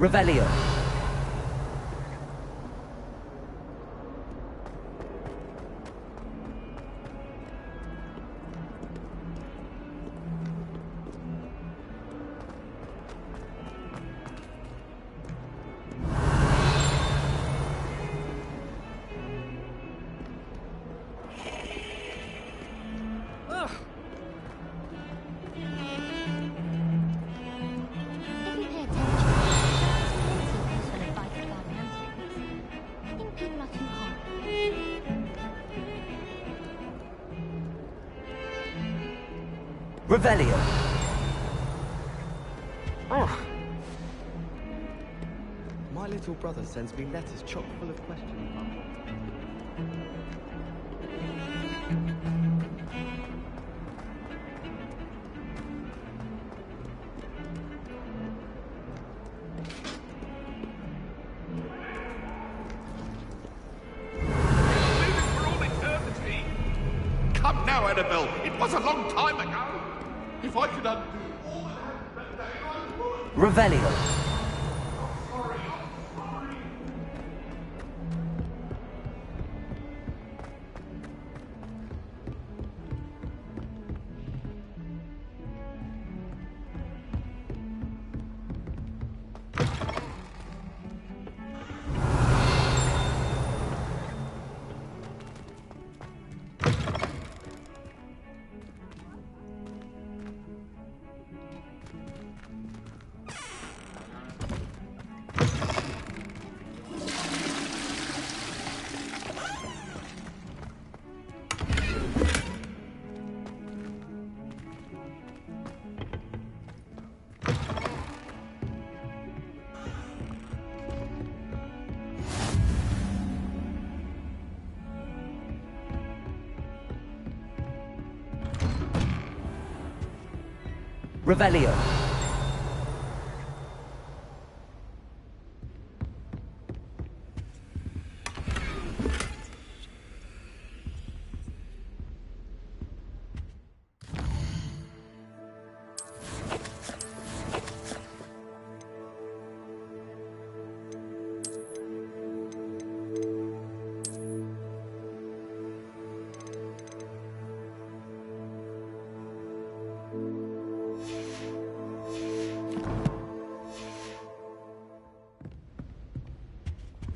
Revelio. Revelio. My little brother sends me letters chock full of questions. Come now, Annabelle. It was a long time ago. If I could undo all that I would. Revelio. Revelio.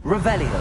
Revelio.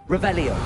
Revelio.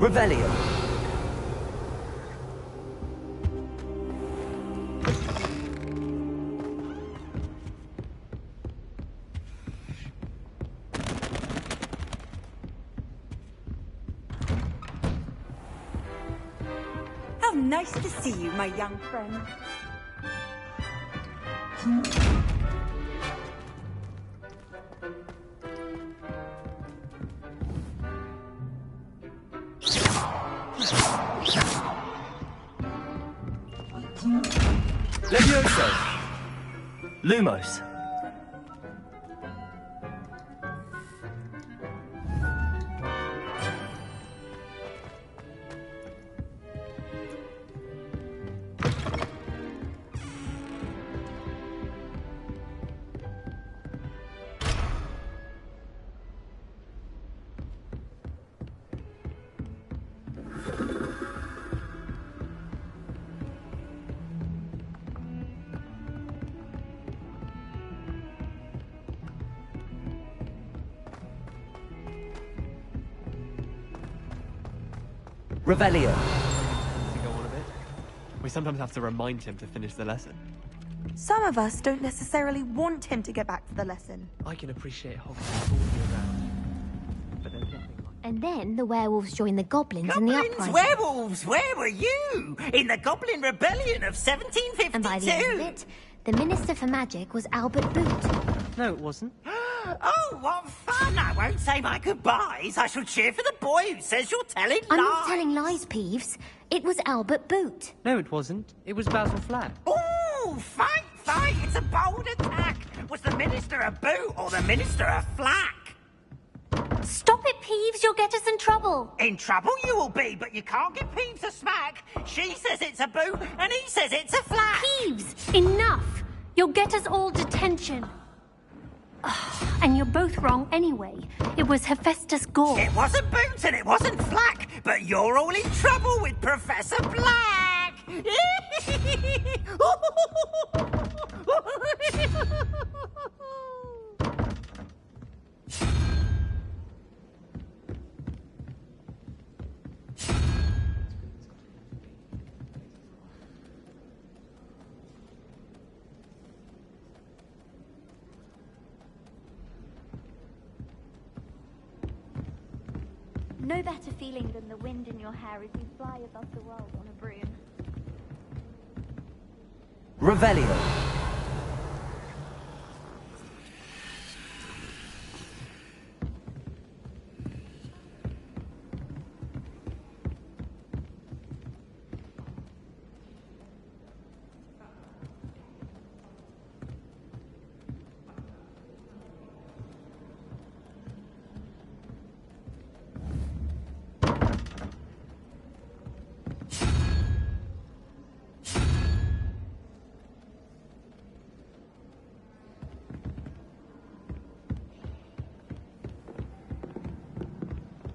Revelio. How nice to see you, my young friend. Levioso. Lumos. Revelio. To go on a bit. We sometimes have to remind him to finish the lesson. Some of us don't necessarily want him to get back to the lesson. I can appreciate Hogwarts all year round. But there's nothing like... And then the werewolves joined the goblins in the Goblins, uprising. werewolves, where were you? In the Goblin Rebellion of 1752? And by the end of it, the Minister for Magic was Albert Boot. No, it wasn't. Oh, what fun! I won't say my goodbyes. I shall cheer for the boy who says you're telling lies. I'm not telling lies, Peeves. It was Albert Boot. No, it wasn't. It was Basil Flack. Ooh, fight, fight! It's a bold attack. Was the Minister a boot or the Minister a flack? Stop it, Peeves. You'll get us in trouble. In trouble you will be, but you can't give Peeves a smack. She says it's a boot, and he says it's a flack. Peeves, enough. You'll get us all detention. And you're both wrong anyway. It was Hephaestus Gore. It wasn't boot and it wasn't flack, but you're all in trouble with Professor Black. No better feeling than the wind in your hair as you fly above the world on a broom. Revelio.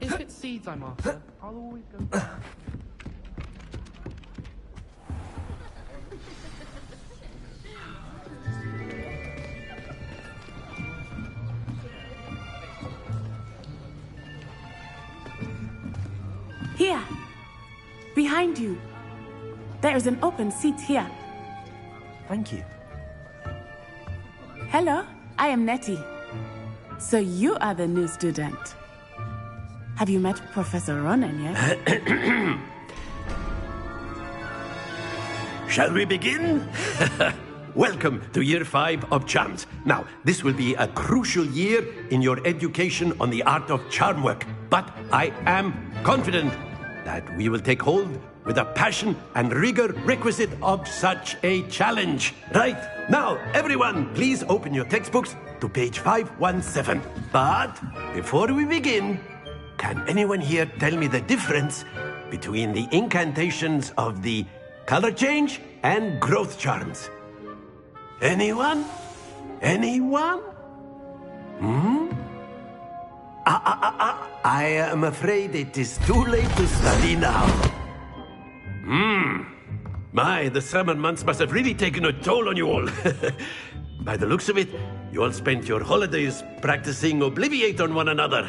If it's seeds I'm after, I'll always go... Here, behind you. There is an open seat here. Thank you. Hello, I am Nettie. So you are the new student. Have you met Professor Ronan yet? Shall we begin? Welcome to Year 5 of Charms. Now, this will be a crucial year in your education on the art of charm work, but I am confident that we will take hold with the passion and rigor requisite of such a challenge. Right, now, everyone, please open your textbooks to page 517. But before we begin, can anyone here tell me the difference between the incantations of the color change and growth charms? Anyone? Anyone? I am afraid it is too late to study now. My, the summer months must have really taken a toll on you all. By the looks of it, you all spent your holidays practicing Obliviate on one another.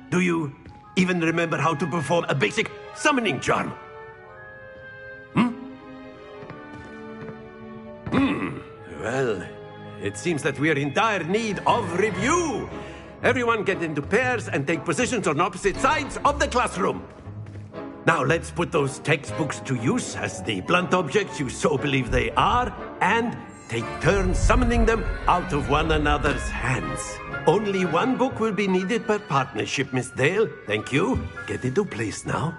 Do you even remember how to perform a basic summoning charm? Well, it seems that we are in dire need of review. Everyone get into pairs and take positions on opposite sides of the classroom. Now let's put those textbooks to use as the blunt objects you so believe they are, and take turns summoning them out of one another's hands. Only one book will be needed per partnership, Miss Dale. Thank you. Get into place now.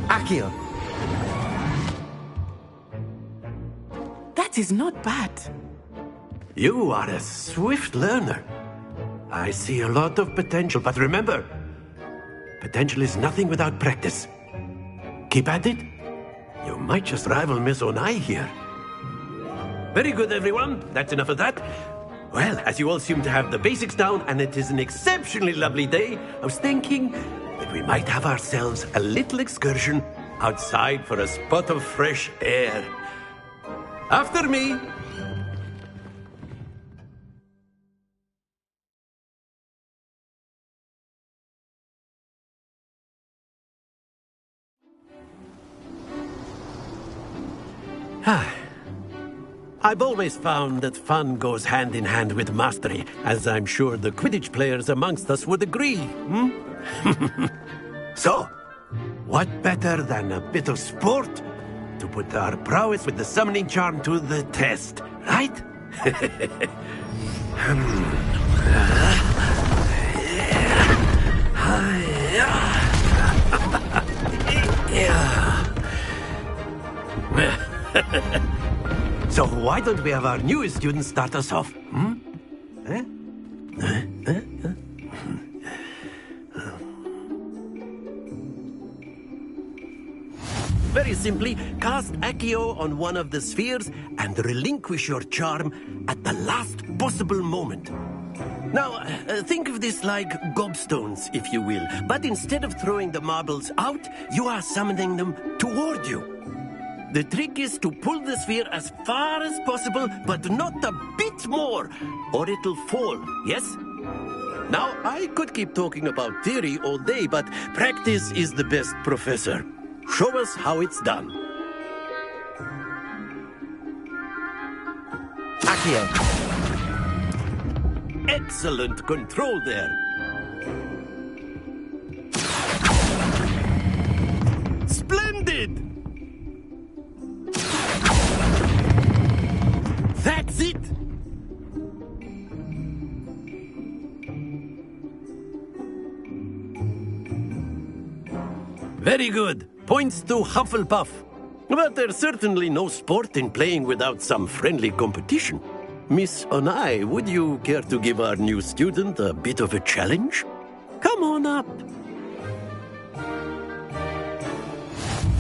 Accio. That is not bad. You are a swift learner. I see a lot of potential, but remember, potential is nothing without practice. Keep at it. You might just rival Miss Onai here. Very good, everyone. That's enough of that. Well, as you all seem to have the basics down, and it is an exceptionally lovely day, I was thinking that we might have ourselves a little excursion outside for a spot of fresh air. After me. I've always found that fun goes hand in hand with mastery, as I'm sure the Quidditch players amongst us would agree, So, what better than a bit of sport to put our prowess with the summoning charm to the test, right? So why don't we have our newest student start us off? Very simply, cast Accio on one of the spheres and relinquish your charm at the last possible moment. Now, think of this like gobstones, if you will. But instead of throwing the marbles out, you are summoning them toward you. The trick is to pull the sphere as far as possible, but not a bit more, or it'll fall, yes? Now, I could keep talking about theory all day, but practice is the best professor. Show us how it's done. Accio. Excellent control there. Splendid! That's it! Very good. Points to Hufflepuff. But there's certainly no sport in playing without some friendly competition. Miss Onai, would you care to give our new student a bit of a challenge? Come on up.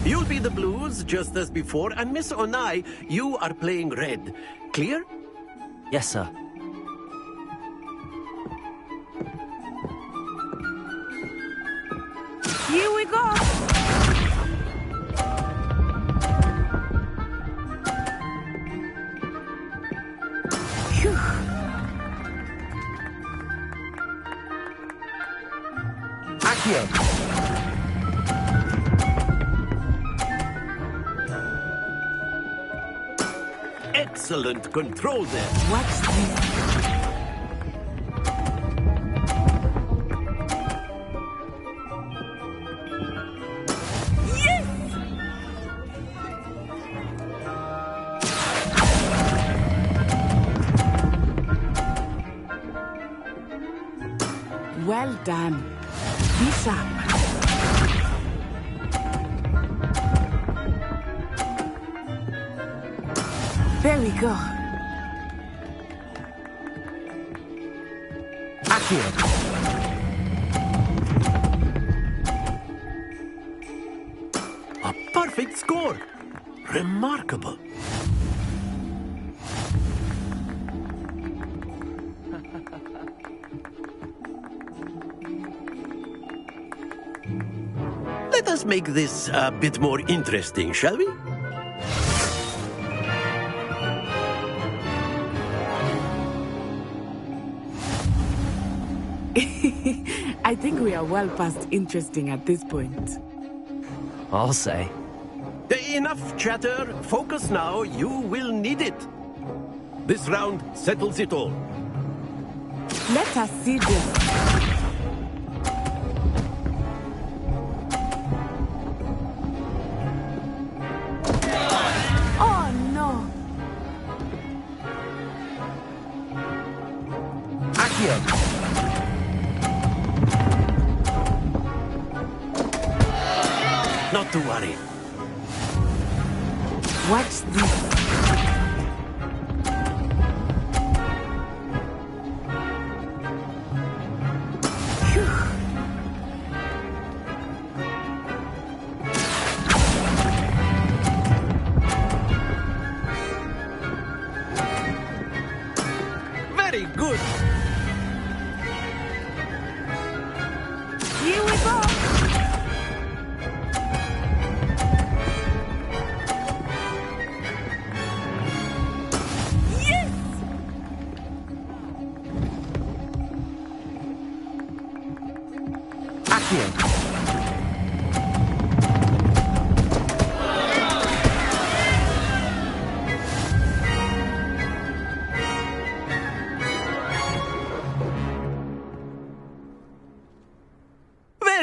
You'll be the blues, just as before, and Miss Onai, you are playing red. Clear? Yes, sir. Here we go. Phew. Accio. Excellent control there. Watch this. Yes! Well done. Be sharp. There we go. Accio. A perfect score. Remarkable. Let us make this a bit more interesting, shall we? I think we are well past interesting at this point. I'll say. Enough chatter. Focus now. You will need it. This round settles it all. Let us see this. Oh no! Accio. Not to worry. Watch this.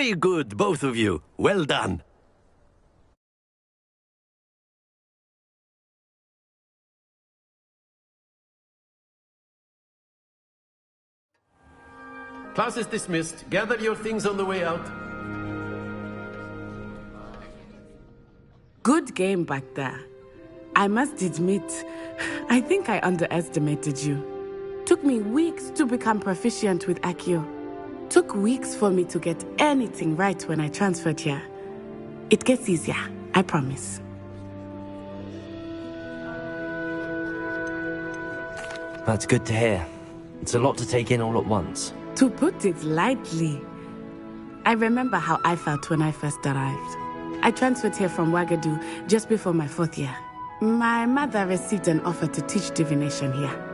Very good, both of you. Well done. Class is dismissed. Gather your things on the way out. Good game back there. I must admit, I think I underestimated you. Took me weeks to become proficient with Accio. Took weeks for me to get anything right when I transferred here. It gets easier, I promise. That's good to hear. It's a lot to take in all at once. To put it lightly, I remember how I felt when I first arrived. I transferred here from Ouagadougou just before my 4th year. My mother received an offer to teach divination here.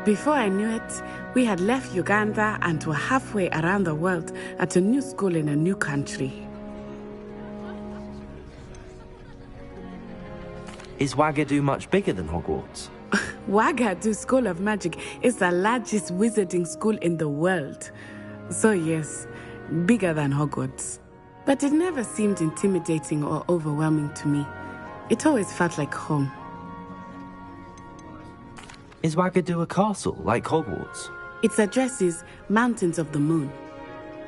Before I knew it, we had left Uganda and were halfway around the world at a new school in a new country. Is Ouagadougou much bigger than Hogwarts? Ouagadougou School of Magic is the largest wizarding school in the world. So yes, bigger than Hogwarts. But it never seemed intimidating or overwhelming to me. It always felt like home. Is Ouagadougou a castle, like Hogwarts? Its address is Mountains of the Moon.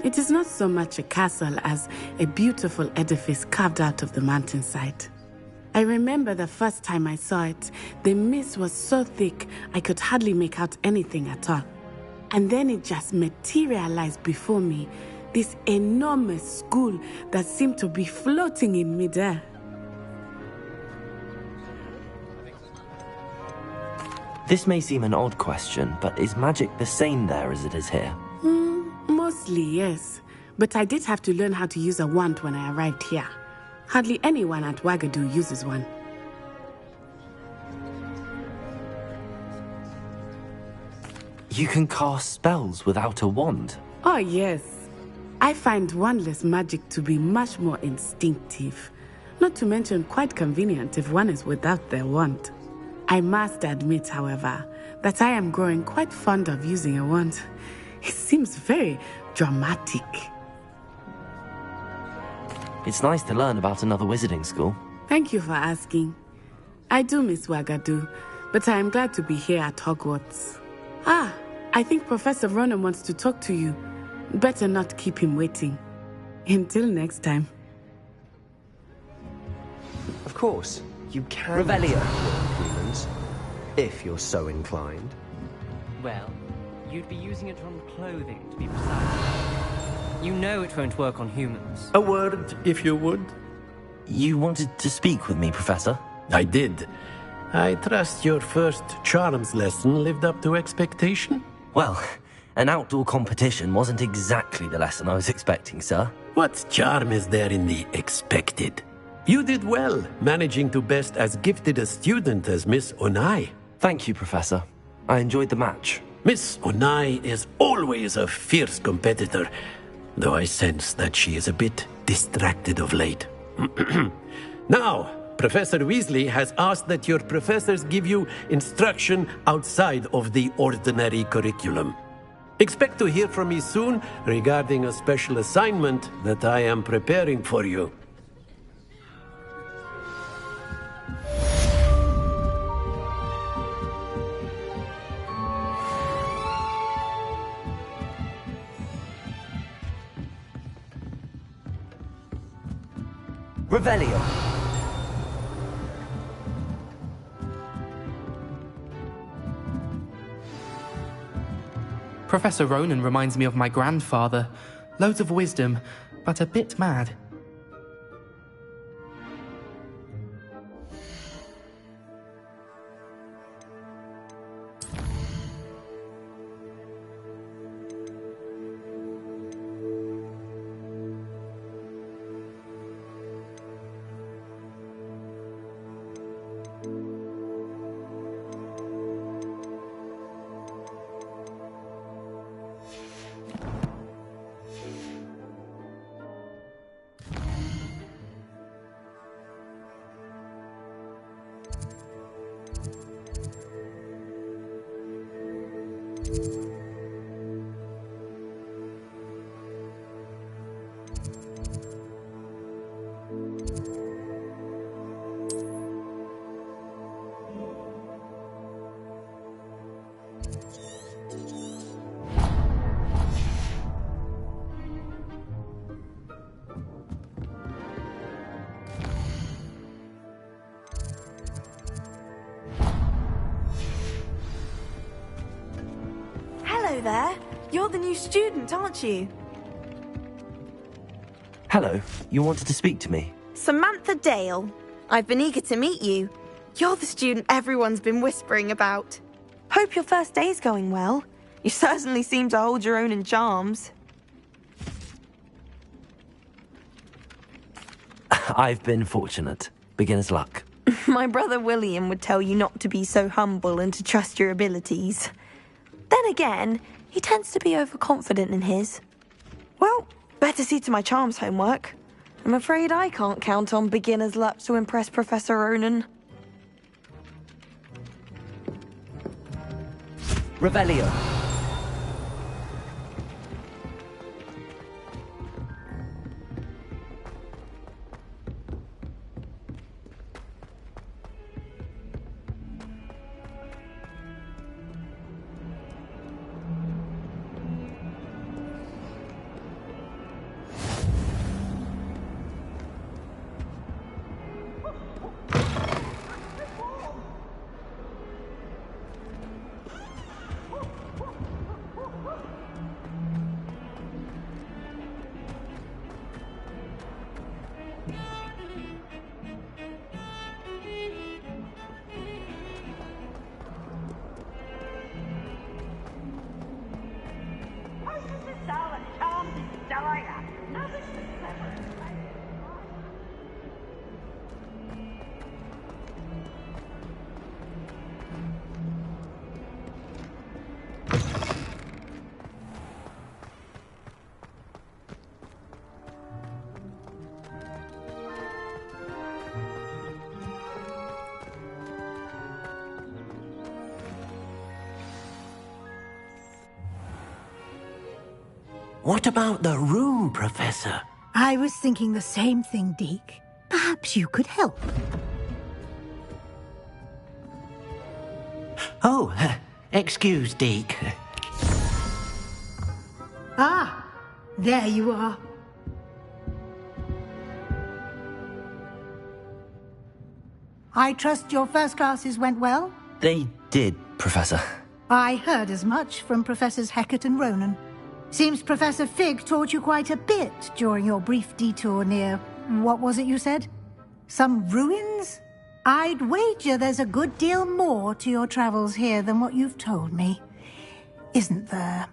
It is not so much a castle as a beautiful edifice carved out of the mountainside. I remember the first time I saw it, the mist was so thick I could hardly make out anything at all. And then it just materialized before me, this enormous school that seemed to be floating in midair. This may seem an odd question, but is magic the same there as it is here? Mostly, yes. But I did have to learn how to use a wand when I arrived here. Hardly anyone at Ouagadougou uses one. You can cast spells without a wand? Oh, yes. I find wandless magic to be much more instinctive. Not to mention quite convenient if one is without their wand. I must admit, however, that I am growing quite fond of using a wand. It seems very dramatic. It's nice to learn about another wizarding school. Thank you for asking. I do miss Ouagadougou, but I am glad to be here at Hogwarts. I think Professor Ronan wants to talk to you. Better not keep him waiting. Until next time. Of course, you can Revelio. work humans, if you're so inclined. Well, you'd be using it on clothing, to be precise. You know it won't work on humans. A word, if you would. You wanted to speak with me, Professor? I did. I trust your first charms lesson lived up to expectation? Well, an outdoor competition wasn't exactly the lesson I was expecting, sir. What charm is there in the expected? You did well, managing to best as gifted a student as Miss Onai. Thank you, Professor. I enjoyed the match. Miss Onai is always a fierce competitor, though I sense that she is a bit distracted of late. Now, Professor Weasley has asked that your professors give you instruction outside of the ordinary curriculum. Expect to hear from me soon regarding a special assignment that I am preparing for you. Revelio. Professor Ronan reminds me of my grandfather. Loads of wisdom, but a bit mad. there. You're the new student, aren't you? Hello. You wanted to speak to me? Samantha Dale. I've been eager to meet you. You're the student everyone's been whispering about. Hope your first day's going well. You certainly seem to hold your own in charms. I've been fortunate. Beginner's luck. My brother William would tell you not to be so humble and to trust your abilities. Then again, he tends to be overconfident in his. Well, better see to my charms homework. I'm afraid I can't count on beginner's luck to impress Professor Ronan. Revelio. What about the room, Professor? I was thinking the same thing, Deke. Perhaps you could help. Oh, excuse, Deke. Ah, there you are. I trust your first classes went well? They did, Professor. I heard as much from Professors Hecat and Ronan. Seems Professor Fig taught you quite a bit during your brief detour near... what was it you said? Some ruins? I'd wager there's a good deal more to your travels here than what you've told me. Isn't there?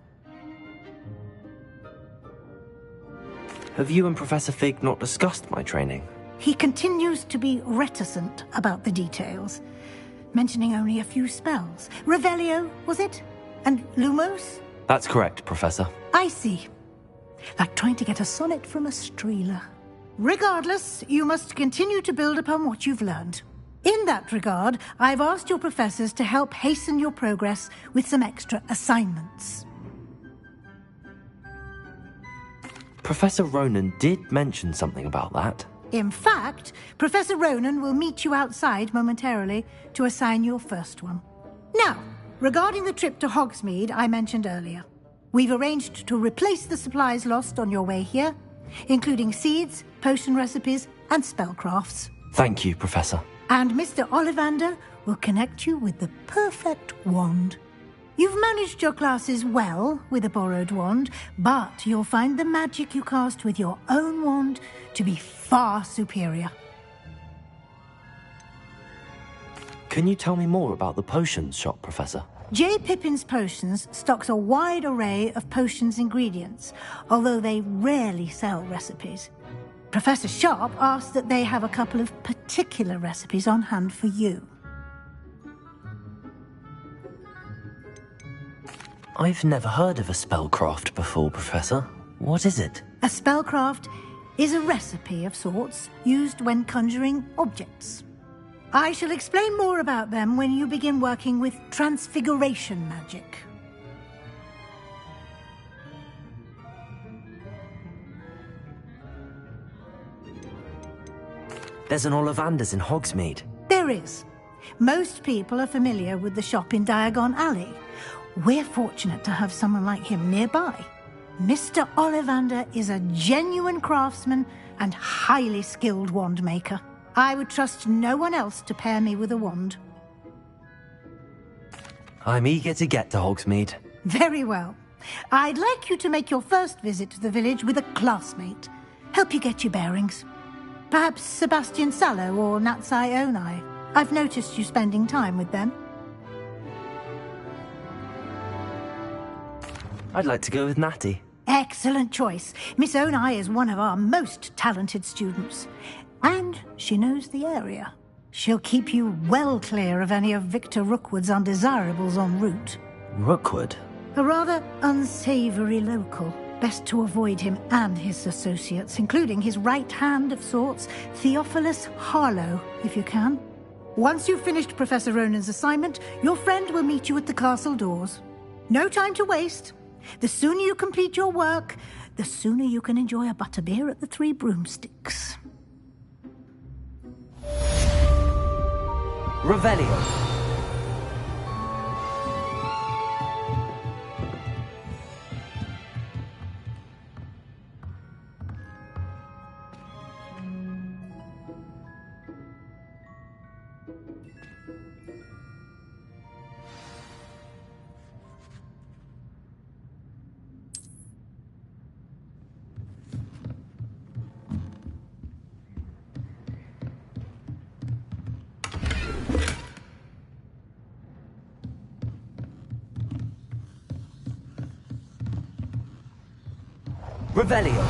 Have you and Professor Fig not discussed my training? He continues to be reticent about the details, mentioning only a few spells. Revelio, was it? And Lumos? That's correct, Professor. I see. Like trying to get a sonnet from a streeler. Regardless, you must continue to build upon what you've learned. In that regard, I've asked your professors to help hasten your progress with some extra assignments. Professor Ronan did mention something about that. In fact, Professor Ronan will meet you outside momentarily to assign your first one. Now, regarding the trip to Hogsmeade I mentioned earlier, we've arranged to replace the supplies lost on your way here, including seeds, potion recipes, and spellcrafts. Thank you, Professor. And Mr. Ollivander will connect you with the perfect wand. You've managed your classes well with a borrowed wand, but you'll find the magic you cast with your own wand to be far superior. Can you tell me more about the potions shop, Professor? J. Pippin's Potions stocks a wide array of potions ingredients, although they rarely sell recipes. Professor Sharp asked that they have a couple of particular recipes on hand for you. I've never heard of a spellcraft before, Professor. What is it? A spellcraft is a recipe of sorts used when conjuring objects. I shall explain more about them when you begin working with transfiguration magic. There's an Ollivander's in Hogsmeade. There is. Most people are familiar with the shop in Diagon Alley. We're fortunate to have someone like him nearby. Mr. Ollivander is a genuine craftsman and highly skilled wand maker. I would trust no one else to pair me with a wand. I'm eager to get to Hogsmeade. Very well. I'd like you to make your first visit to the village with a classmate. Help you get your bearings. Perhaps Sebastian Sallow or Natsai Onai. I've noticed you spending time with them. I'd like to go with Natty. Excellent choice. Miss Onai is one of our most talented students. And she knows the area. She'll keep you well clear of any of Victor Rookwood's undesirables en route. Rookwood? A rather unsavory local. Best to avoid him and his associates, including his right hand of sorts, Theophilus Harlow, if you can. Once you've finished Professor Ronan's assignment, your friend will meet you at the castle doors. No time to waste. The sooner you complete your work, the sooner you can enjoy a butterbeer at the Three Broomsticks. Revelio. Revelio.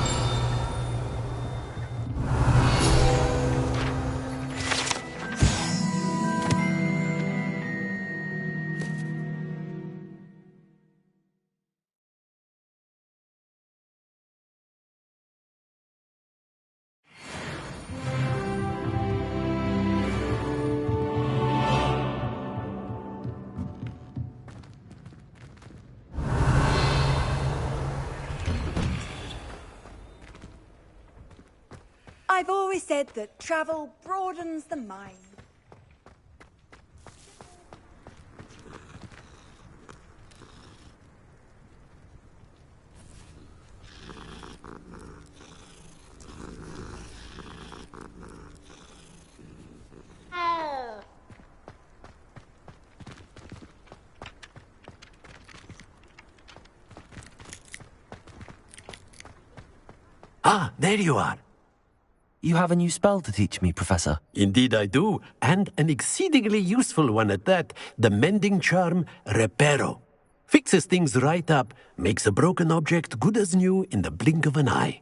I've always said that travel broadens the mind. Ah, there you are. You have a new spell to teach me, Professor. Indeed I do, and an exceedingly useful one at that. The mending charm, Reparo. Fixes things right up, makes a broken object good as new in the blink of an eye.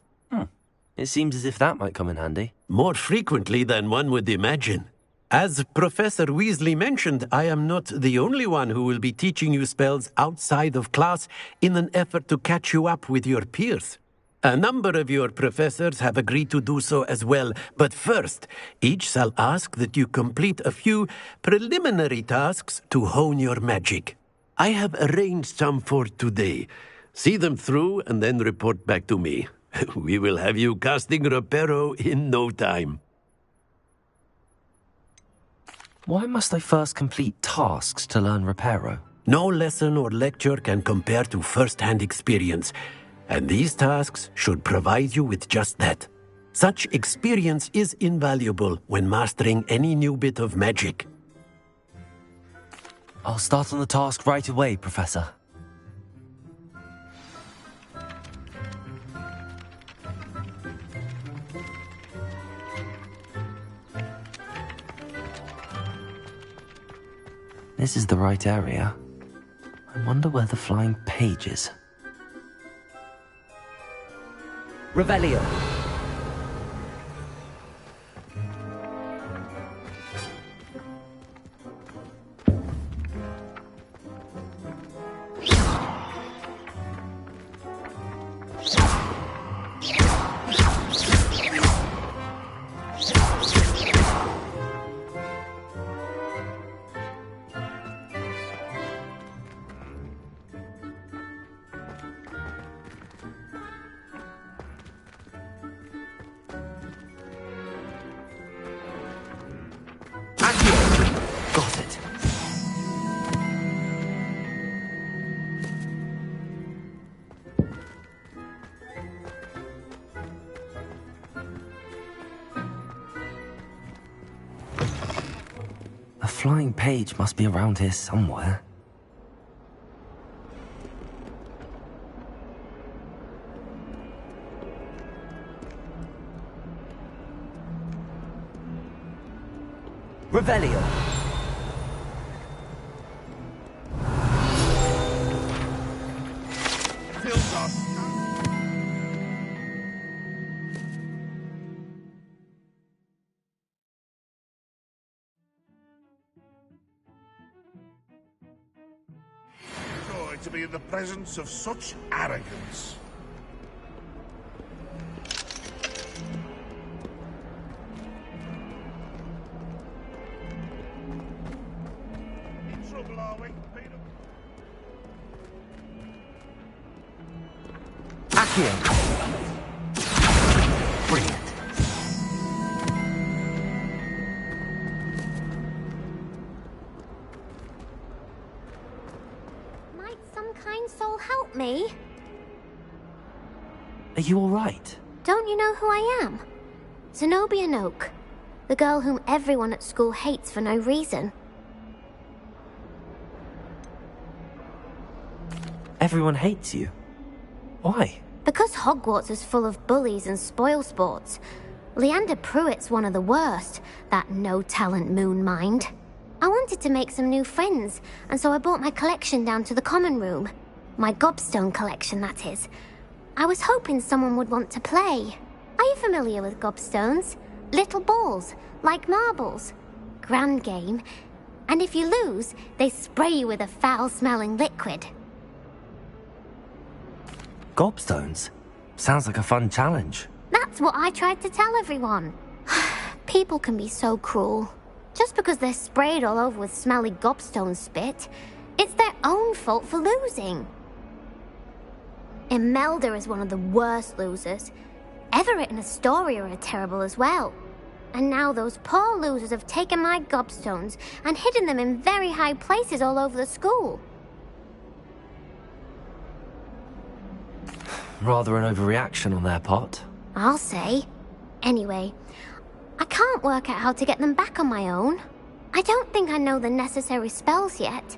It seems as if that might come in handy. More frequently than one would imagine. As Professor Weasley mentioned, I am not the only one who will be teaching you spells outside of class in an effort to catch you up with your peers. A number of your professors have agreed to do so as well, but first, each shall ask that you complete a few preliminary tasks to hone your magic. I have arranged some for today. See them through and then report back to me. We will have you casting Reparo in no time. Why must I first complete tasks to learn Reparo? No lesson or lecture can compare to first-hand experience. And these tasks should provide you with just that. Such experience is invaluable when mastering any new bit of magic. I'll start on the task right away, Professor. This is the right area. I wonder where the flying page is. Revelio. Got it. A flying page must be around here somewhere. Revelio. Fills us. Joy to be in the presence of such arrogance. In trouble, are we, Peter? Accio. Brilliant. Might some kind soul help me? Are you all right? Don't you know who I am? Zenobia Noak, the girl whom everyone at school hates for no reason. Everyone hates you. Why? Because Hogwarts is full of bullies and spoilsports. Leander Pruitt's one of the worst, that no-talent moon mind. I wanted to make some new friends, and so I brought my collection down to the common room. My gobstone collection, that is. I was hoping someone would want to play. Are you familiar with gobstones? Little balls, like marbles. Grand game. And if you lose, they spray you with a foul-smelling liquid. Gobstones? Sounds like a fun challenge. That's what I tried to tell everyone. People can be so cruel. Just because they're sprayed all over with smelly gobstone spit, it's their own fault for losing. Imelda is one of the worst losers. Everett and Astoria are terrible as well. And now those poor losers have taken my gobstones and hidden them in very high places all over the school. Rather an overreaction on their part. I'll say. Anyway, I can't work out how to get them back on my own. I don't think I know the necessary spells yet.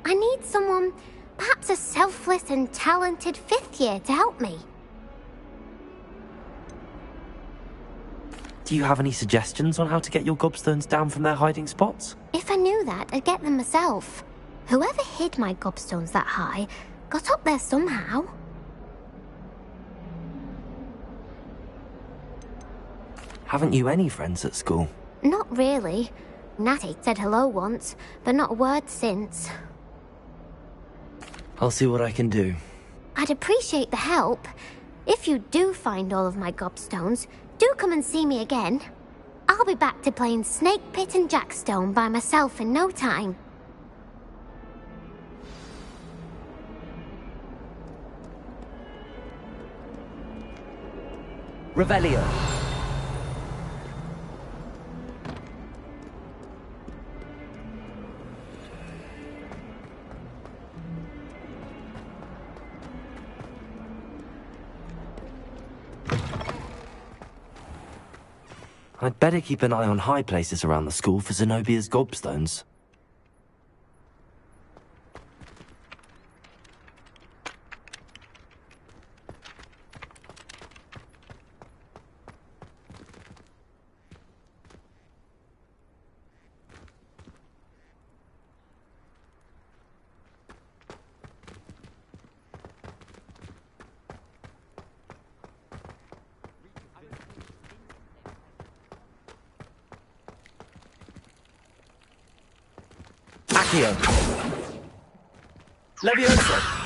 I need someone, perhaps a selfless and talented fifth year to help me. Do you have any suggestions on how to get your gobstones down from their hiding spots? If I knew that, I'd get them myself. Whoever hid my gobstones that high got up there somehow. Haven't you any friends at school? Not really. Natty said hello once, but not a word since. I'll see what I can do. I'd appreciate the help. If you do find all of my gobstones, do come and see me again. I'll be back to playing Snake Pit and Jackstone by myself in no time. Revelio. I'd better keep an eye on high places around the school for Zenobia's gobstones. Accio. Leviosa.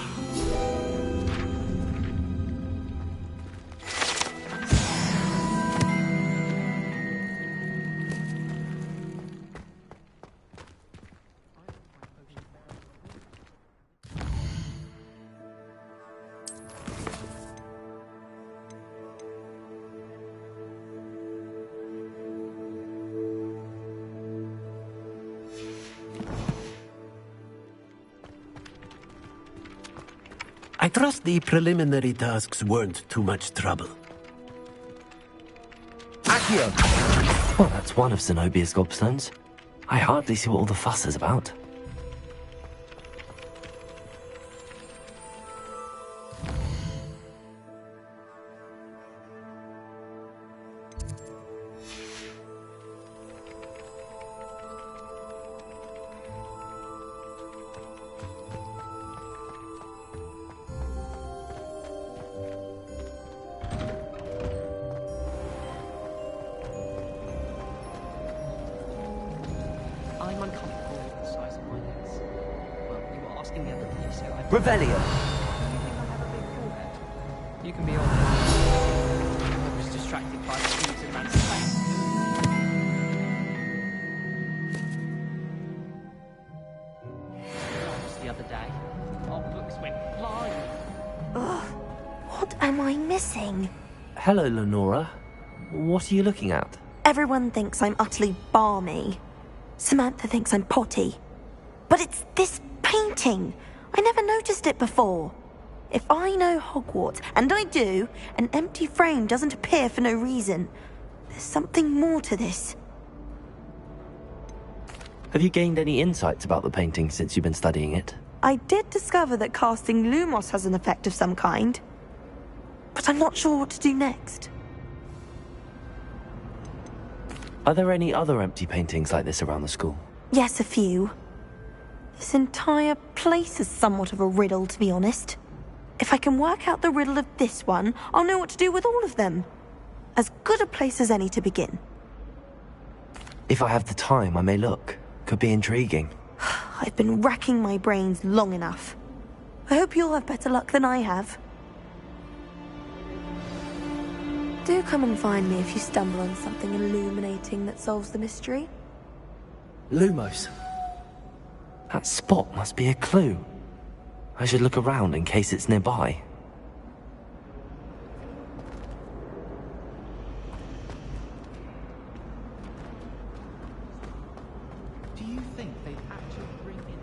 I trust the preliminary tasks weren't too much trouble. Accio! Well, that's one of Zenobia's gobstones. I hardly see what all the fuss is about. nothing the other day, so I... Revelio! You think I have a big forehead? You can be honest. I was distracted by the thieves in man's face. The other day, our books went flying. Ugh. What am I missing? Hello, Lenora. What are you looking at? Everyone thinks I'm utterly balmy. Samantha thinks I'm potty. But it's this painting. I never noticed it before. If I know Hogwarts, and I do, an empty frame doesn't appear for no reason. There's something more to this. Have you gained any insights about the painting since you've been studying it? I did discover that casting Lumos has an effect of some kind. But I'm not sure what to do next. Are there any other empty paintings like this around the school? Yes, a few. This entire place is somewhat of a riddle, to be honest. If I can work out the riddle of this one, I'll know what to do with all of them. As good a place as any to begin. If I have the time, I may look. Could be intriguing. I've been racking my brains long enough. I hope you'll have better luck than I have. Do come and find me if you stumble on something illuminating that solves the mystery. Lumos. That spot must be a clue. I should look around in case it's nearby. Do you think they'd actually bring in...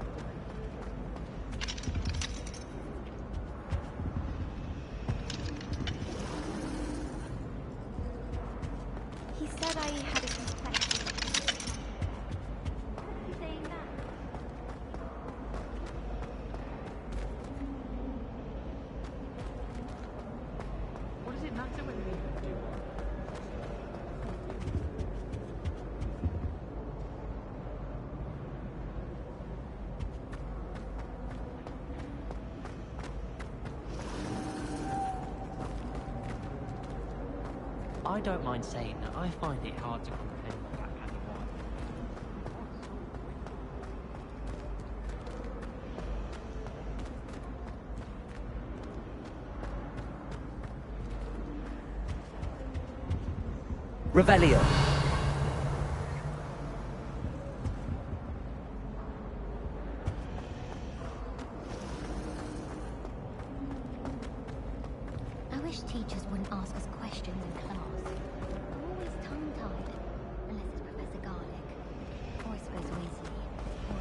He said I had a complexion. Saying that. What does it matter whether they do? I don't mind saying that I find it hard to comprehend Black and white. Revelio. I wish teachers wouldn't ask us questions in class. I'm always tongue-tied, unless it's Professor Garlick, or I suppose Weasley, or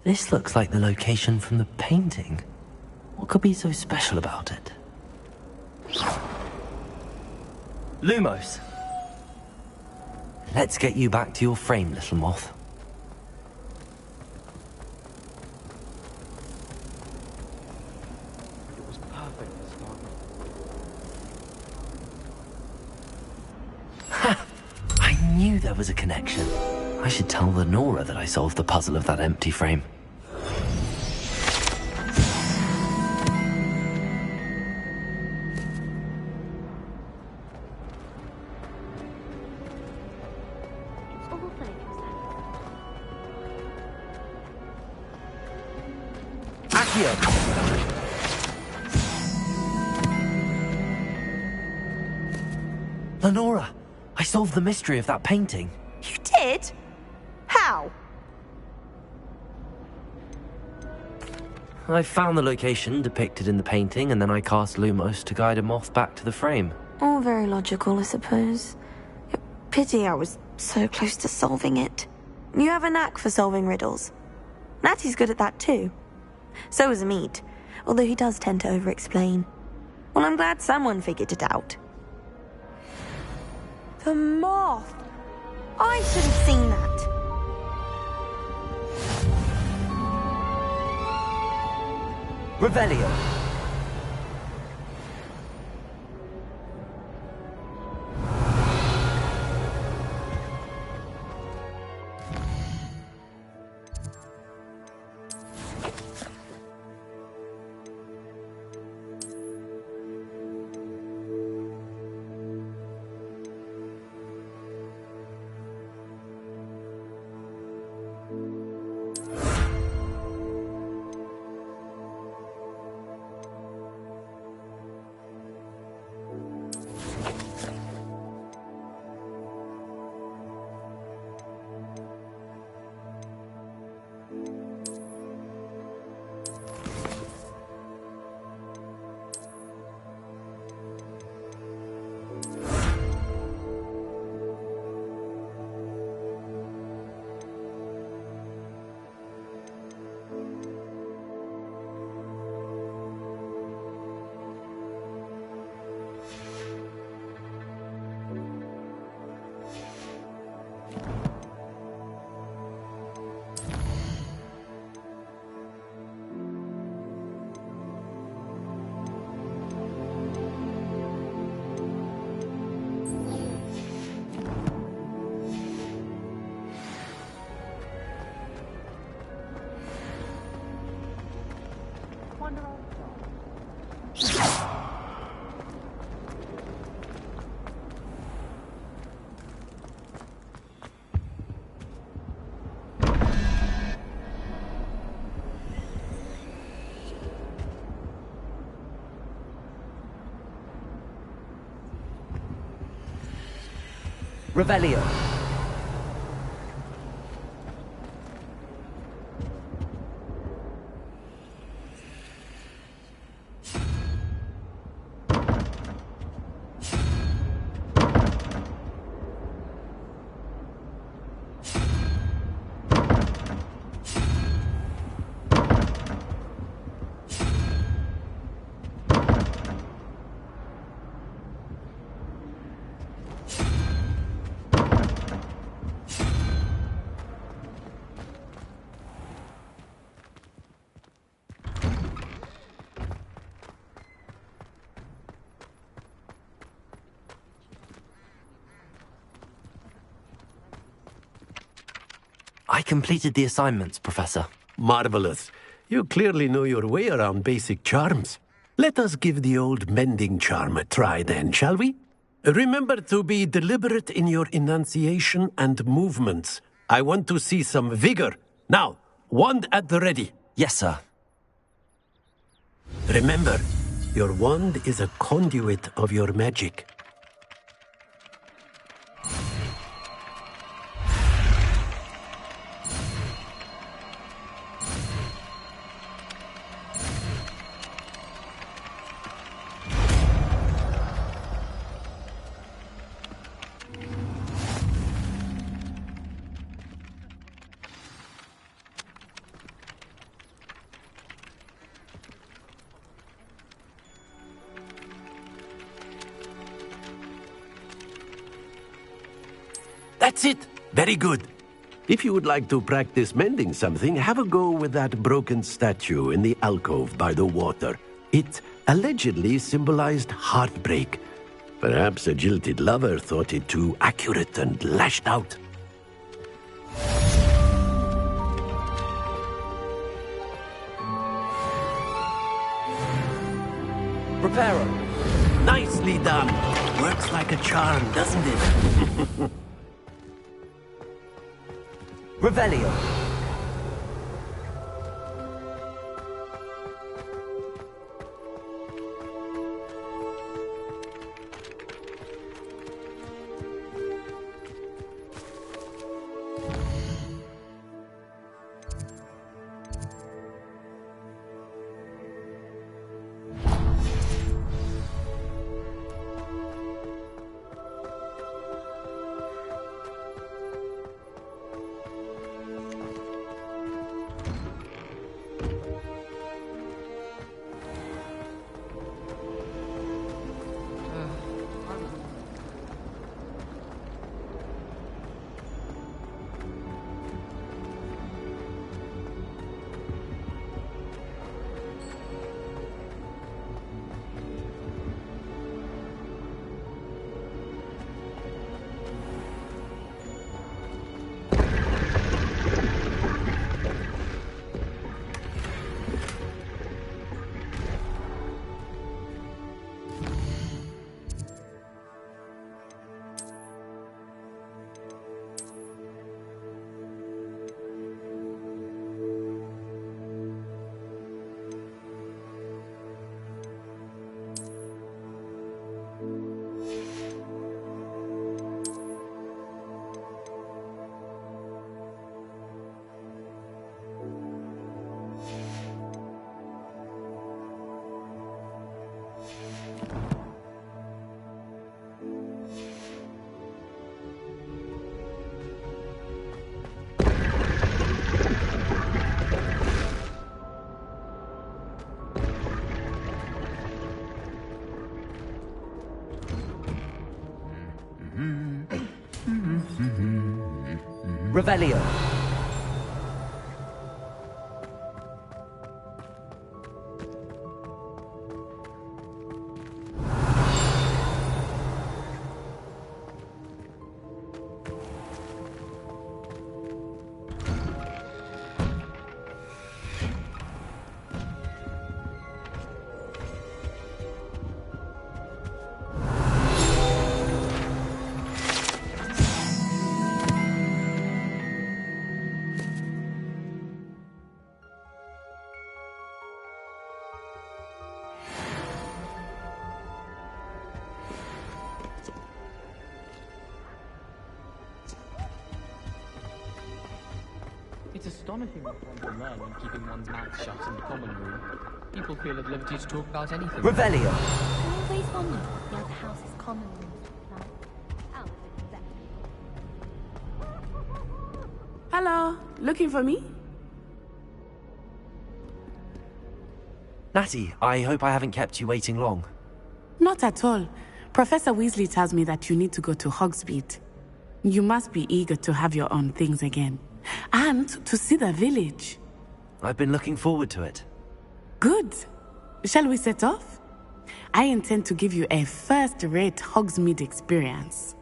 This looks like the location from the painting. What could be so special about it? Lumos! Let's get you back to your frame, little moth. It was perfect this time. Ha! I knew there was a connection. I should tell Lenora that I solved the puzzle of that empty frame. Lenora, I solved the mystery of that painting. You did? How? I found the location depicted in the painting, and then I cast Lumos to guide a moth back to the frame. All very logical, I suppose. Pity I was so close to solving it. You have a knack for solving riddles. Natty's good at that too. So is Amit, although he does tend to over-explain. Well, I'm glad someone figured it out. The moth! I should have seen that. Revelio. Revelio. I completed the assignments, Professor. Marvelous. You clearly know your way around basic charms. Let us give the old mending charm a try then, shall we? Remember to be deliberate in your enunciation and movements. I want to see some vigor. Now, wand at the ready. Yes, sir. Remember, your wand is a conduit of your magic. That's it! Very good. If you would like to practice mending something, have a go with that broken statue in the alcove by the water. It allegedly symbolized heartbreak. Perhaps a jilted lover thought it too accurate and lashed out. Reparo. Nicely done. Works like a charm, doesn't it? Revelio. Revelio. astonishing what one can learn when keeping one's mouth shut in the common room. People feel at liberty to talk about anything. Revelio. I always wondered what the other house's common rooms look like. Out of it, Hello, looking for me? Natty, I hope I haven't kept you waiting long. Not at all. Professor Weasley tells me that you need to go to Hogsmeade. You must be eager to have your own things again. And to see the village. I've been looking forward to it. Good. Shall we set off? I intend to give you a first-rate Hogsmeade experience.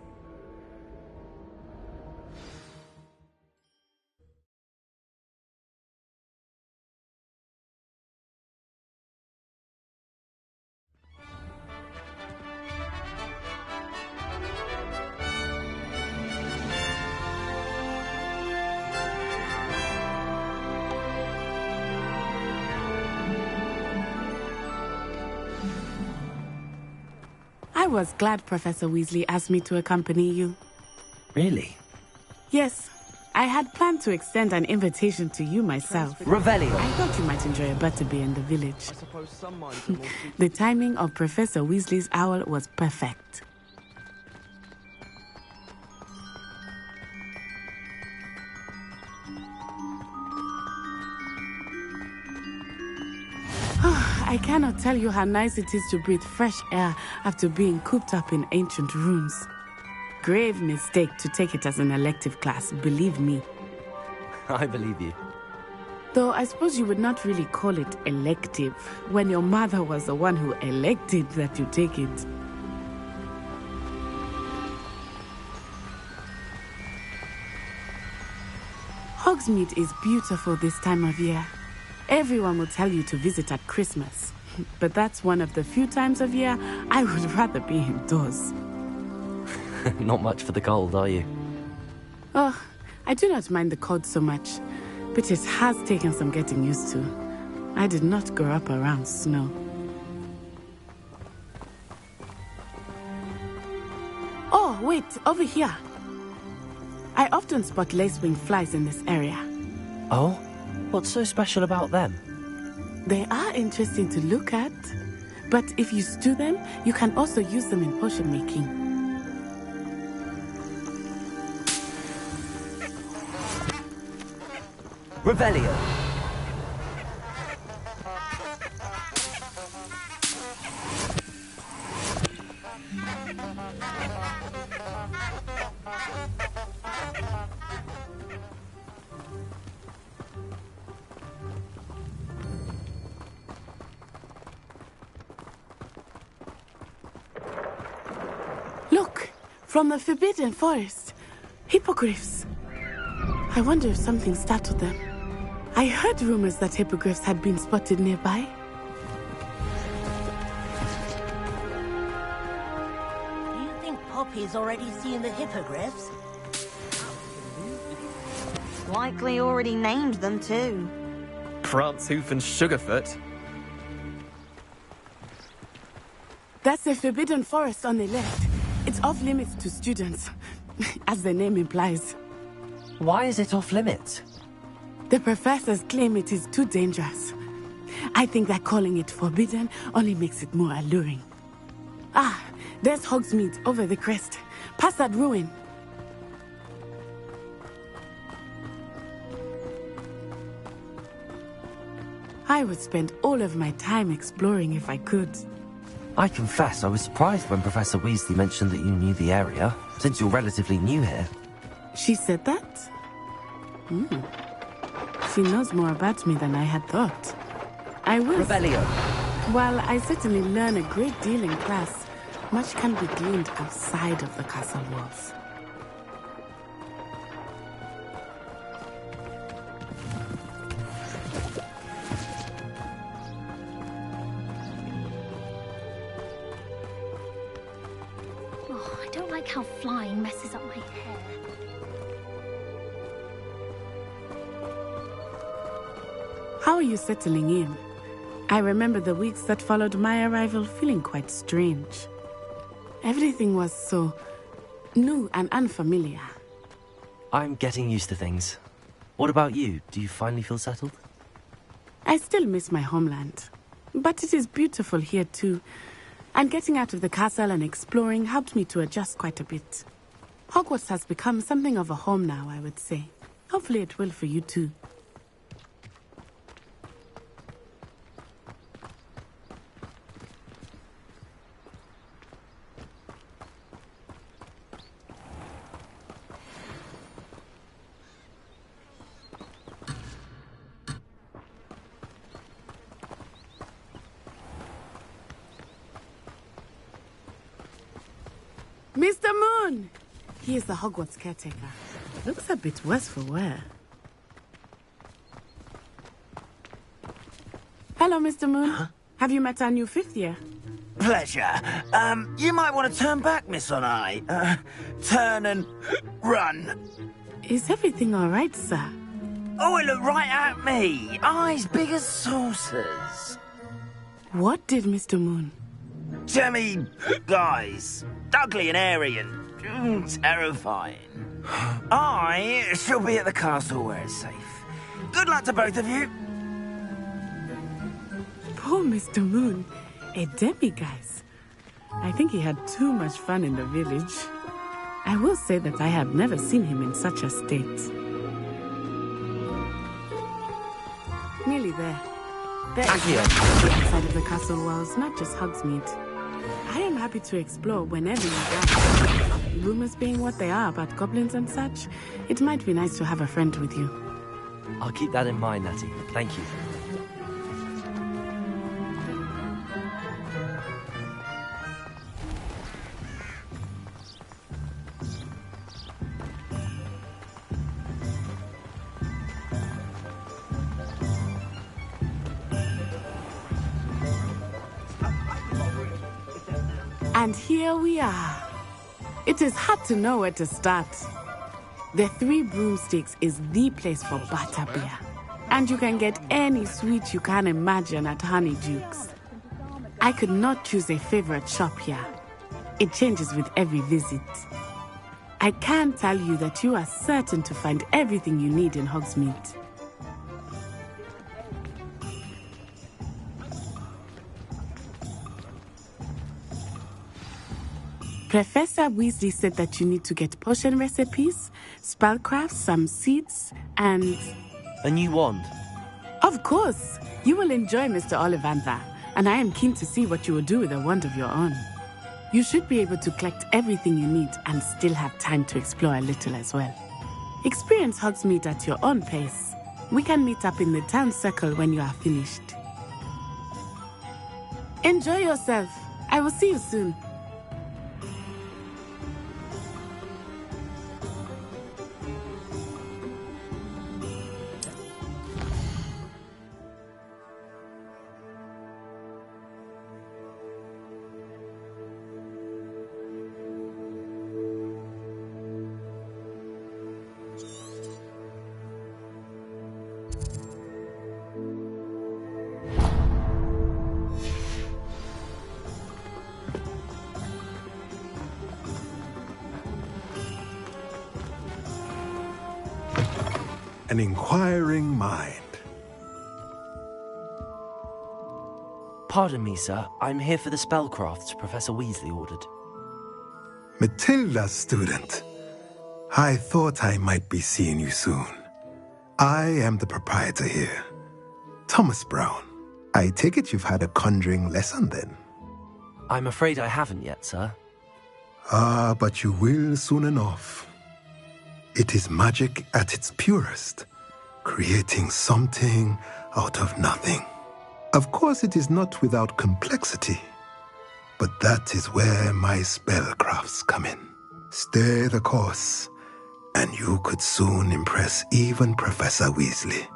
I was glad Professor Weasley asked me to accompany you. Really? Yes, I had planned to extend an invitation to you myself. Revelio. I thought you might enjoy a butterbeer in the village. I suppose some minds are more The timing of Professor Weasley's owl was perfect. I cannot tell you how nice it is to breathe fresh air after being cooped up in ancient rooms. Grave mistake to take it as an elective class, believe me. I believe you. Though I suppose you would not really call it elective when your mother was the one who elected that you take it. Hogsmeade is beautiful this time of year. Everyone will tell you to visit at Christmas, but that's one of the few times of year I would rather be indoors. Not much for the cold, are you? Oh, I do not mind the cold so much, but it has taken some getting used to. I did not grow up around snow. Oh, wait, over here. I often spot lacewing flies in this area. Oh? What's so special about them? They are interesting to look at, but if you stew them, you can also use them in potion making. Revelio. Look, from the Forbidden Forest. Hippogriffs. I wonder if something startled them. I heard rumors that hippogriffs had been spotted nearby. Do you think Poppy's already seen the hippogriffs? Likely already named them too. Prancehoof and Sugarfoot. That's the Forbidden Forest on the left. It's off limits to students, as the name implies. Why is it off limits? The professors claim it is too dangerous. I think that calling it forbidden only makes it more alluring. Ah, there's Hogsmeade over the crest. Past that ruin. I would spend all of my time exploring if I could. I confess I was surprised when Professor Weasley mentioned that you knew the area, since you're relatively new here. She said that? She knows more about me than I had thought. I will. Revelio. While I certainly learn a great deal in class, much can be gleaned outside of the castle walls. Oh, I don't like how flying messes up my hair. How are you settling in? I remember the weeks that followed my arrival feeling quite strange. Everything was so new and unfamiliar. I'm getting used to things. What about you? Do you finally feel settled? I still miss my homeland. But it is beautiful here too. And getting out of the castle and exploring helped me to adjust quite a bit. Hogwarts has become something of a home now, I would say. Hopefully it will for you too. Mr. Moon! He is the Hogwarts caretaker. Looks a bit worse for wear. Hello, Mr. Moon. Huh? Have you met our new 5th year? Pleasure. You might want to turn back, Miss Onai. Turn and run. Is everything all right, sir? Oh, it looked right at me. Eyes big as saucers. What did Mr. Moon? Jemmy, guys. Ugly and airy and terrifying. I shall be at the castle where it's safe. Good luck to both of you. Poor Mr. Moon. A demiguise. I think he had too much fun in the village. I will say that I have never seen him in such a state. Nearly there. There is the outside of the castle walls, not just Hogsmeade. I am happy to explore whenever you like. Rumors being what they are about goblins and such, it might be nice to have a friend with you. I'll keep that in mind, Natty. Thank you. And here we are. It is hard to know where to start. The Three Broomsticks is the place for butterbeer. And you can get any sweet you can imagine at Honeyduke's. I could not choose a favorite shop here. It changes with every visit. I can tell you that you are certain to find everything you need in Hogsmeade. Professor Weasley said that you need to get potion recipes, spellcrafts, some seeds, and... A new wand? Of course! You will enjoy Mr. Ollivander, and I am keen to see what you will do with a wand of your own. You should be able to collect everything you need and still have time to explore a little as well. Experience Hogsmeade at your own pace. We can meet up in the town circle when you are finished. Enjoy yourself. I will see you soon. An inquiring mind. Pardon me, sir. I'm here for the spellcrafts Professor Weasley ordered. Matilda's student. I thought I might be seeing you soon. I am the proprietor here, Thomas Brown. I take it you've had a conjuring lesson then? I'm afraid I haven't yet, sir. Ah, but you will soon enough. It is magic at its purest, creating something out of nothing. Of course, it is not without complexity, but that is where my spellcrafts come in. Stay the course, and you could soon impress even Professor Weasley.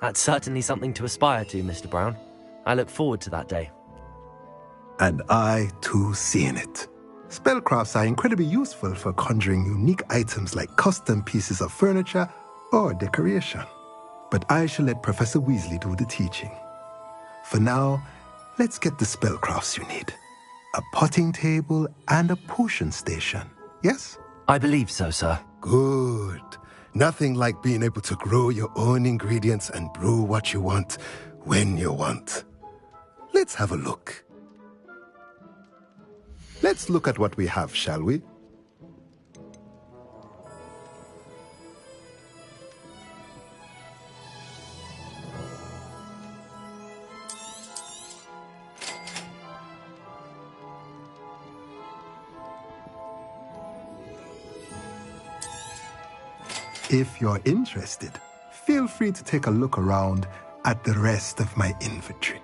That's certainly something to aspire to, Mr. Brown. I look forward to that day. And I, too, see in it. Spellcrafts are incredibly useful for conjuring unique items like custom pieces of furniture or decoration. But I shall let Professor Weasley do the teaching. For now, let's get the spellcrafts you need. A potting table and a potion station, yes? I believe so, sir. Good. Nothing like being able to grow your own ingredients and brew what you want when you want. Let's have a look. Let's look at what we have, shall we? If you're interested, feel free to take a look around at the rest of my inventory.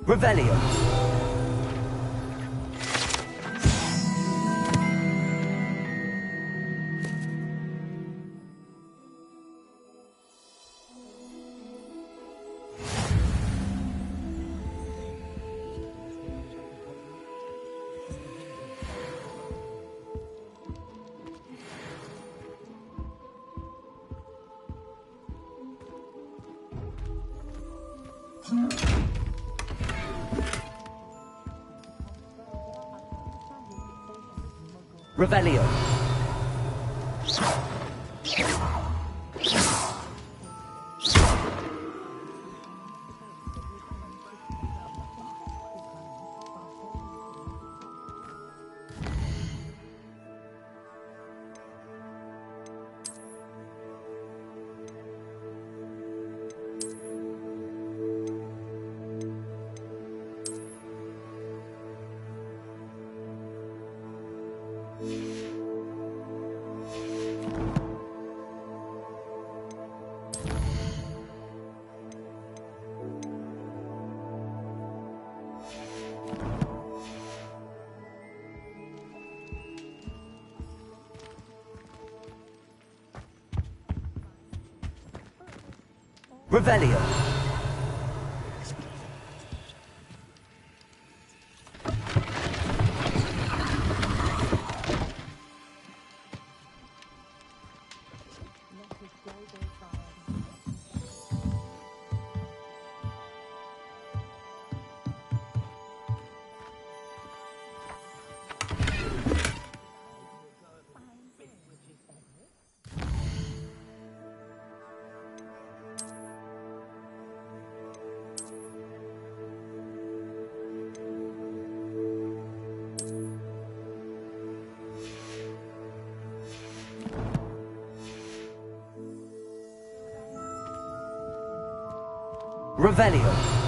Revelio. Revelio. Revelio. Revelio.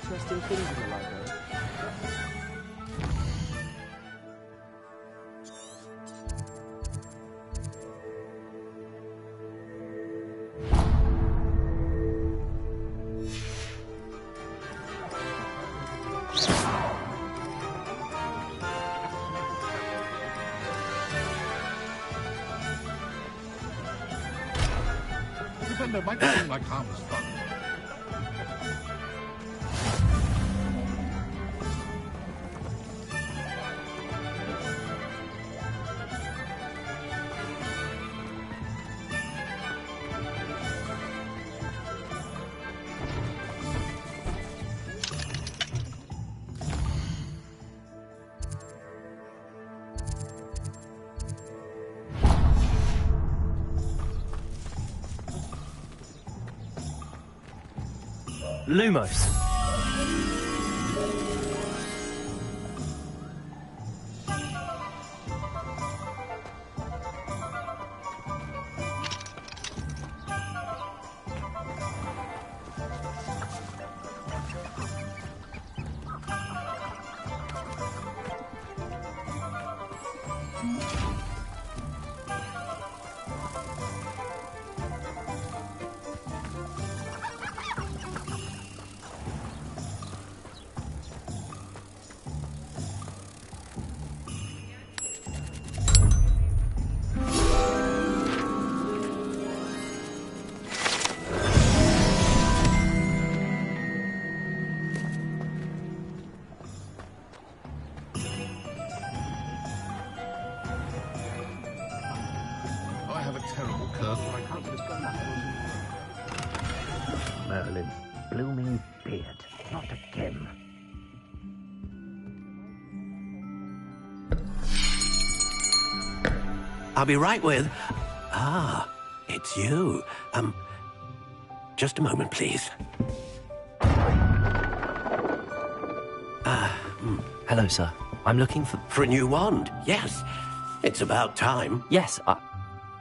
Interesting things in the library. Defender might seem like harmless fun. Lumos. I have a terrible curse, but I can't get it going. Merlin's blooming beard. Not again. I'll be right with... Ah, it's you. Just a moment, please. Hello, sir. I'm looking for... For a new wand, yes. It's about time. Yes,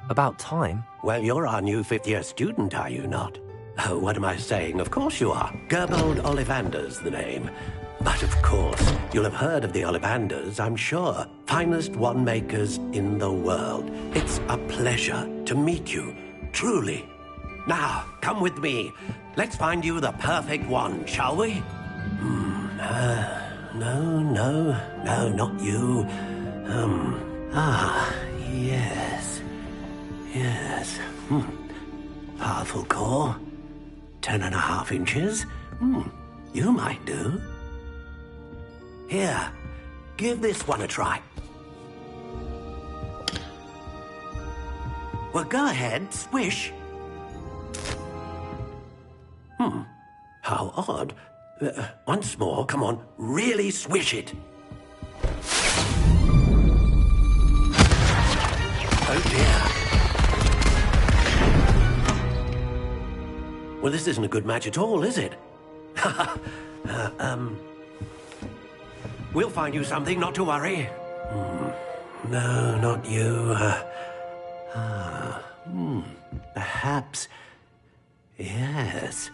about time? Well, you're our new fifth-year student, are you not? Oh, what am I saying? Of course you are. Gerbold Ollivander's the name. But of course, you'll have heard of the Ollivanders, I'm sure. Finest wand makers in the world. It's a pleasure to meet you, truly. Now, come with me. Let's find you the perfect wand, shall we? No, not you. Yes. Powerful core. 10.5 inches. You might do. Here, give this one a try. Well, go ahead, swish. How odd. Once more, come on, really swish it. Oh dear. Well, this isn't a good match at all, is it? We'll find you something, not to worry. No, not you. Perhaps... Yes.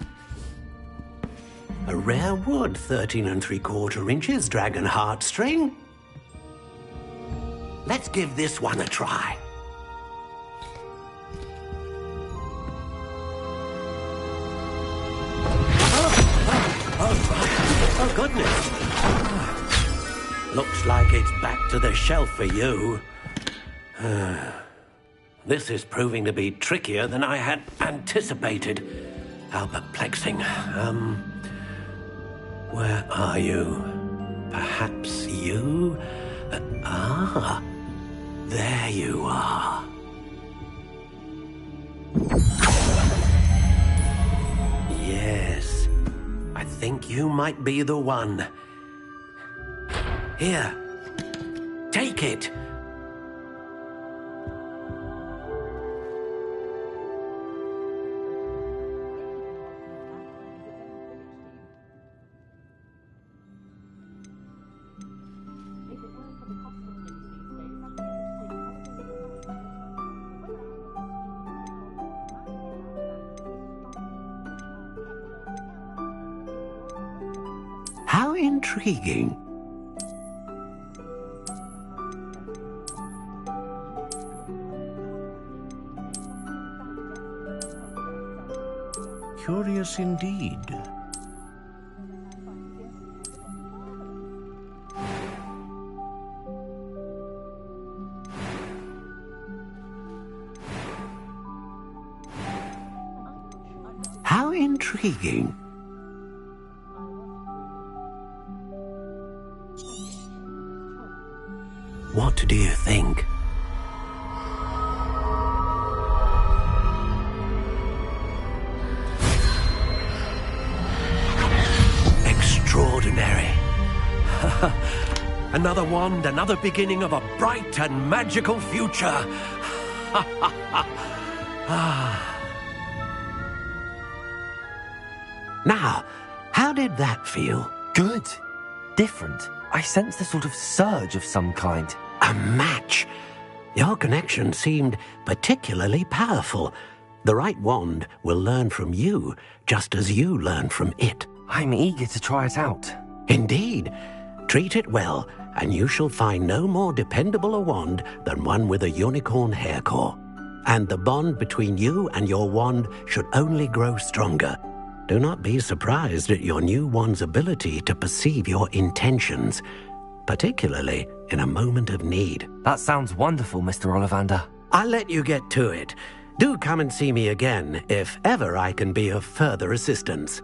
A rare wood, 13 3/4 inches, dragon heartstring. Let's give this one a try. Oh, goodness. Looks like it's back to the shelf for you. This is proving to be trickier than I had anticipated. How perplexing. Where are you? Perhaps you? There you are. Yes, I think you might be the one. Here, take it. How intriguing. Curious indeed. How intriguing. What do you think? Extraordinary. Another wand, another beginning of a bright and magical future. Now, how did that feel? Good. Different. I sensed a sort of surge of some kind. A match. Your connection seemed particularly powerful. The right wand will learn from you, just as you learn from it. I'm eager to try it out. Indeed. Treat it well, and you shall find no more dependable a wand than one with a unicorn hair core. And the bond between you and your wand should only grow stronger. Do not be surprised at your new wand's ability to perceive your intentions, particularly in a moment of need. That sounds wonderful, Mr. Ollivander. I'll let you get to it. Do come and see me again if ever I can be of further assistance.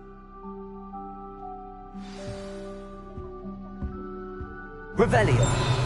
Revelio.